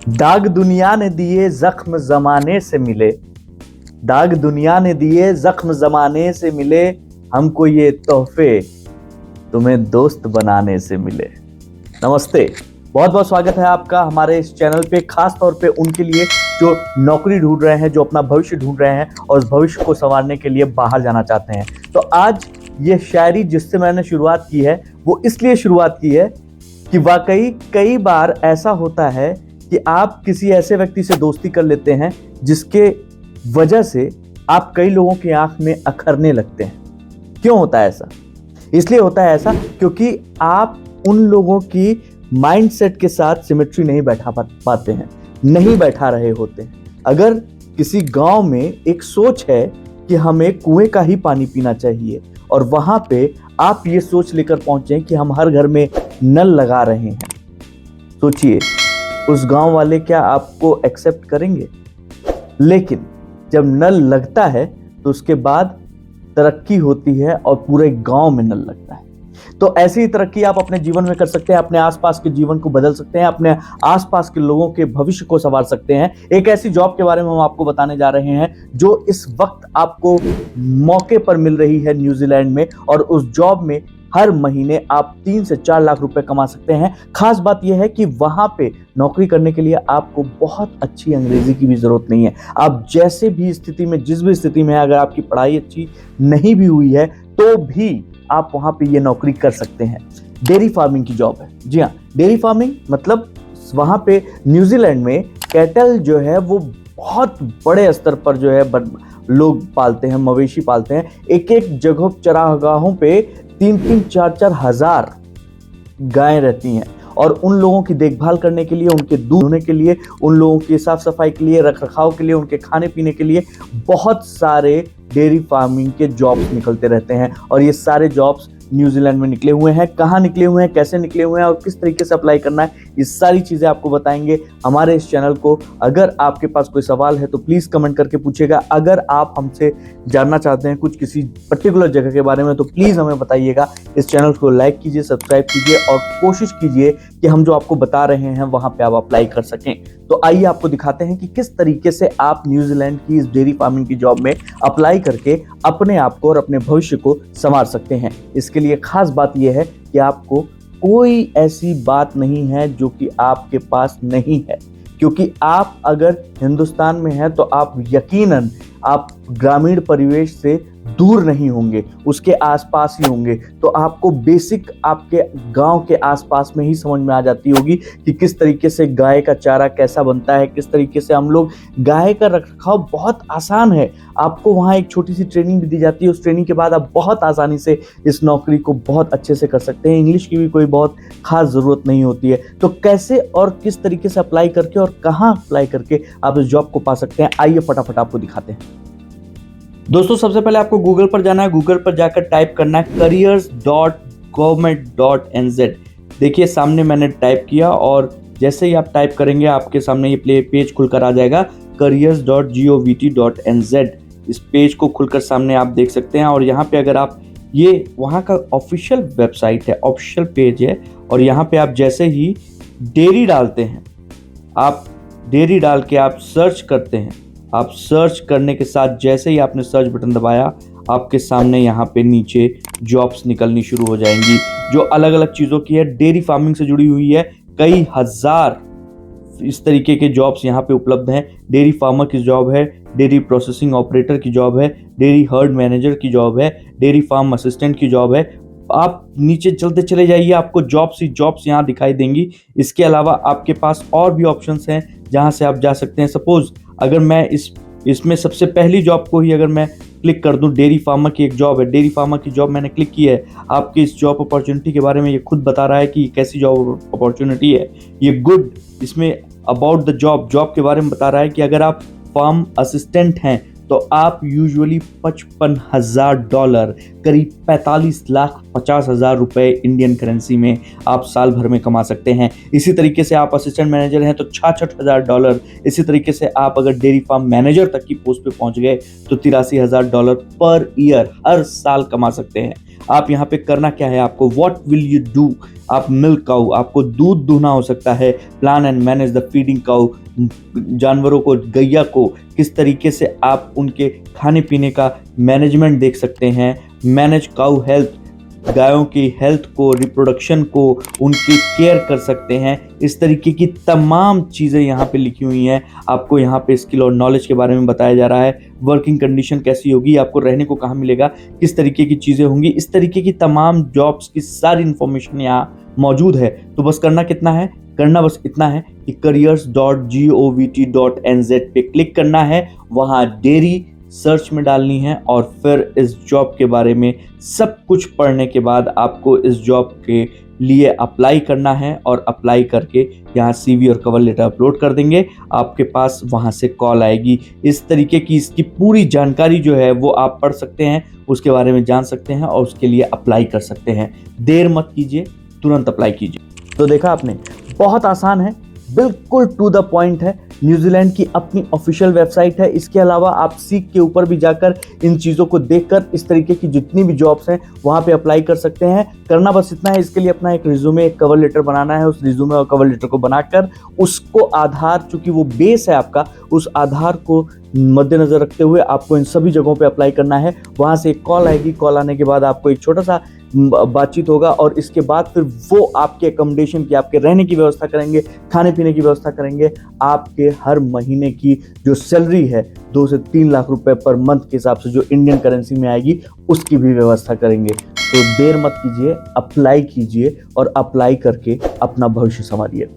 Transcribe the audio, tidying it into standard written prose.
दाग दुनिया ने दिए जख्म जमाने से मिले, दाग दुनिया ने दिए जख्म जमाने से मिले, हमको ये तोहफे तुम्हें दोस्त बनाने से मिले। नमस्ते, बहुत बहुत स्वागत है आपका हमारे इस चैनल पे, खास तौर पे उनके लिए जो नौकरी ढूंढ रहे हैं, जो अपना भविष्य ढूंढ रहे हैं और उस भविष्य को संवारने के लिए बाहर जाना चाहते हैं। तो आज ये शायरी जिससे मैंने शुरुआत की है वो इसलिए शुरुआत की है कि वाकई कई बार ऐसा होता है कि आप किसी ऐसे व्यक्ति से दोस्ती कर लेते हैं जिसके वजह से आप कई लोगों की आंख में अखरने लगते हैं। क्यों होता है ऐसा? इसलिए होता है ऐसा क्योंकि आप उन लोगों की माइंडसेट के साथ सिमेट्री नहीं बैठा पाते हैं, नहीं बैठा रहे होते हैं। अगर किसी गांव में एक सोच है कि हमें कुएं का ही पानी पीना चाहिए और वहां पे आप ये सोच लेकर पहुंचे कि हम हर घर में नल लगा रहे हैं, सोचिए उस गांव वाले क्या आपको एक्सेप्ट करेंगे? लेकिन जब नल लगता है तो उसके बाद तरक्की होती है और पूरे गांव में नल लगता है। तो ऐसी ही तरक्की आप अपने जीवन में कर सकते हैं, अपने आसपास के जीवन को बदल सकते हैं, अपने आसपास के लोगों के भविष्य को संवार सकते हैं। एक ऐसी जॉब के बारे में हम आपको बताने जा रहे हैं जो इस वक्त आपको मौके पर मिल रही है न्यूजीलैंड में, और उस जॉब में हर महीने आप 3 से 4 लाख रुपए कमा सकते हैं। खास बात यह है कि वहां पे नौकरी करने के लिए आपको बहुत अच्छी अंग्रेजी की भी जरूरत नहीं है। आप जैसे भी स्थिति में, जिस भी स्थिति में, अगर आपकी पढ़ाई अच्छी नहीं भी हुई है तो भी आप वहां पे ये नौकरी कर सकते हैं। डेयरी फार्मिंग की जॉब है। जी हाँ, डेयरी फार्मिंग मतलब वहां पे न्यूजीलैंड में कैटल जो है वो बहुत बड़े स्तर पर जो है लोग पालते हैं, मवेशी पालते हैं। एक एक जगह चरागाहों पे 3-3, 4-4 हजार गायें रहती हैं और उन लोगों की देखभाल करने के लिए, उनके दूध होने के लिए, उन लोगों की साफ सफाई के लिए, रख रखाव के लिए, उनके खाने पीने के लिए बहुत सारे डेयरी फार्मिंग के जॉब्स निकलते रहते हैं। और ये सारे जॉब्स न्यूजीलैंड में निकले हुए हैं। कहाँ निकले हुए हैं, कैसे निकले हुए हैं और किस तरीके से अप्लाई करना है, ये सारी चीज़ें आपको बताएंगे हमारे इस चैनल को। अगर आपके पास कोई सवाल है तो प्लीज़ कमेंट करके पूछिएगा। अगर आप हमसे जानना चाहते हैं कुछ किसी पर्टिकुलर जगह के बारे में तो प्लीज़ हमें बताइएगा। इस चैनल को लाइक कीजिए, सब्सक्राइब कीजिए और कोशिश कीजिए कि हम जो आपको बता रहे हैं वहाँ पर आप अप्लाई कर सकें। तो आइए आपको दिखाते हैं कि किस तरीके से आप न्यूजीलैंड की इस डेयरी फार्मिंग की जॉब में अप्लाई करके अपने आप को और अपने भविष्य को संवार सकते हैं। इसके लिए खास बात यह है कि आपको कोई ऐसी बात नहीं है जो कि आपके पास नहीं है, क्योंकि आप अगर हिंदुस्तान में हैं तो आप यकीनन आप ग्रामीण परिवेश से दूर नहीं होंगे, उसके आसपास ही होंगे। तो आपको बेसिक आपके गांव के आसपास में ही समझ में आ जाती होगी कि किस तरीके से गाय का चारा कैसा बनता है, किस तरीके से हम लोग गाय का रखरखाव बहुत आसान है। आपको वहाँ एक छोटी सी ट्रेनिंग भी दी जाती है। उस ट्रेनिंग के बाद आप बहुत आसानी से इस नौकरी को बहुत अच्छे से कर सकते हैं। इंग्लिश की भी कोई बहुत खास ज़रूरत नहीं होती है। तो कैसे और किस तरीके से अप्लाई करके और कहाँ अप्लाई करके आप इस जॉब को पा सकते हैं, आइए फटाफट आपको दिखाते हैं। दोस्तों, सबसे पहले आपको गूगल पर जाना है। गूगल पर जाकर टाइप करना है careers.government.nz। देखिए सामने मैंने टाइप किया और जैसे ही आप टाइप करेंगे आपके सामने ये पेज खुलकर आ जाएगा, careers.govt.nz। इस पेज को खुलकर सामने आप देख सकते हैं और यहाँ पे अगर आप, ये वहाँ का ऑफिशियल वेबसाइट है, ऑफिशियल पेज है। और यहाँ पे आप जैसे ही डेयरी डालते हैं, आप डेयरी डाल के आप सर्च करते हैं, आप सर्च करने के साथ जैसे ही आपने सर्च बटन दबाया आपके सामने यहाँ पे नीचे जॉब्स निकलनी शुरू हो जाएंगी जो अलग अलग चीज़ों की है। डेयरी फार्मिंग से जुड़ी हुई है, कई हजार इस तरीके के जॉब्स यहाँ पे उपलब्ध हैं। डेयरी फार्मर की जॉब है, डेयरी प्रोसेसिंग ऑपरेटर की जॉब है, डेयरी हर्ड मैनेजर की जॉब है, डेयरी फार्म असिस्टेंट की जॉब है। आप नीचे चलते चले जाइए, आपको जॉब्स ही जॉब्स यहाँ दिखाई देंगी। इसके अलावा आपके पास और भी ऑप्शंस हैं जहाँ से आप जा सकते हैं। सपोज अगर मैं इसमें सबसे पहली जॉब को ही अगर मैं क्लिक कर दूं, डेयरी फार्मर की एक जॉब है, डेयरी फार्मर की जॉब मैंने क्लिक की है। आपकी इस जॉब अपॉर्चुनिटी के बारे में ये खुद बता रहा है कि कैसी जॉब अपॉर्चुनिटी है, ये गुड। इसमें अबाउट द जॉब के बारे में बता रहा है कि अगर आप फार्म असिस्टेंट हैं तो आप यूजुअली $55,000, करीब 45,50,000 रुपए इंडियन करेंसी में आप साल भर में कमा सकते हैं। इसी तरीके से आप असिस्टेंट मैनेजर हैं तो $66,000। इसी तरीके से आप अगर डेयरी फार्म मैनेजर तक की पोस्ट पे पहुंच गए तो $83,000 पर ईयर हर साल कमा सकते हैं। आप यहाँ पे करना क्या है, आपको व्हाट विल यू डू, आप मिल्क काउ, आपको दूध दूहना हो सकता है, plan and manage the feeding cow, जानवरों को, गैया को किस तरीके से आप उनके खाने पीने का मैनेजमेंट देख सकते हैं, मैनेज काउ हेल्थ, गायों की हेल्थ को, रिप्रोडक्शन को, उनकी केयर कर सकते हैं। इस तरीके की तमाम चीज़ें यहाँ पे लिखी हुई हैं। आपको यहाँ पे स्किल और नॉलेज के बारे में बताया जा रहा है, वर्किंग कंडीशन कैसी होगी, आपको रहने को कहाँ मिलेगा, किस तरीके की चीज़ें होंगी, इस तरीके की तमाम जॉब्स की सारी इन्फॉर्मेशन यहाँ मौजूद है। तो बस करना कितना है, करना बस इतना है कि careers.govt.nz पे क्लिक करना है, वहाँ डेयरी सर्च में डालनी है और फिर इस जॉब के बारे में सब कुछ पढ़ने के बाद आपको इस जॉब के लिए अप्लाई करना है और अप्लाई करके यहाँ CV और कवर लेटर अपलोड कर देंगे, आपके पास वहाँ से कॉल आएगी। इस तरीके की इसकी पूरी जानकारी जो है वो आप पढ़ सकते हैं, उसके बारे में जान सकते हैं और उसके लिए अप्लाई कर सकते हैं। देर मत कीजिए, तुरंत अप्लाई कीजिए। तो देखा आपने, बहुत आसान है, बिल्कुल टू द पॉइंट है। न्यूजीलैंड की अपनी ऑफिशियल वेबसाइट है। इसके अलावा आप सीक के ऊपर भी जाकर इन चीज़ों को देखकर इस तरीके की जितनी भी जॉब्स हैं वहाँ पे अप्लाई कर सकते हैं। करना बस इतना है, इसके लिए अपना एक रिज्यूमे, एक कवर लेटर बनाना है। उस रिज्यूमे और कवर लेटर को बनाकर उसको आधार, चूंकि वो बेस है आपका, उस आधार को मद्देनजर रखते हुए आपको इन सभी जगहों पे अप्लाई करना है। वहाँ से एक कॉल आएगी, कॉल आने के बाद आपको एक छोटा सा बातचीत होगा और इसके बाद फिर वो आपके अकोमोडेशन की, आपके रहने की व्यवस्था करेंगे, खाने पीने की व्यवस्था करेंगे। आपके हर महीने की जो सैलरी है 2 से 3 लाख रुपए पर मंथ के हिसाब से जो इंडियन करेंसी में आएगी उसकी भी व्यवस्था करेंगे। तो देर मत कीजिए, अप्लाई कीजिए और अप्लाई करके अपना भविष्य संवारिए।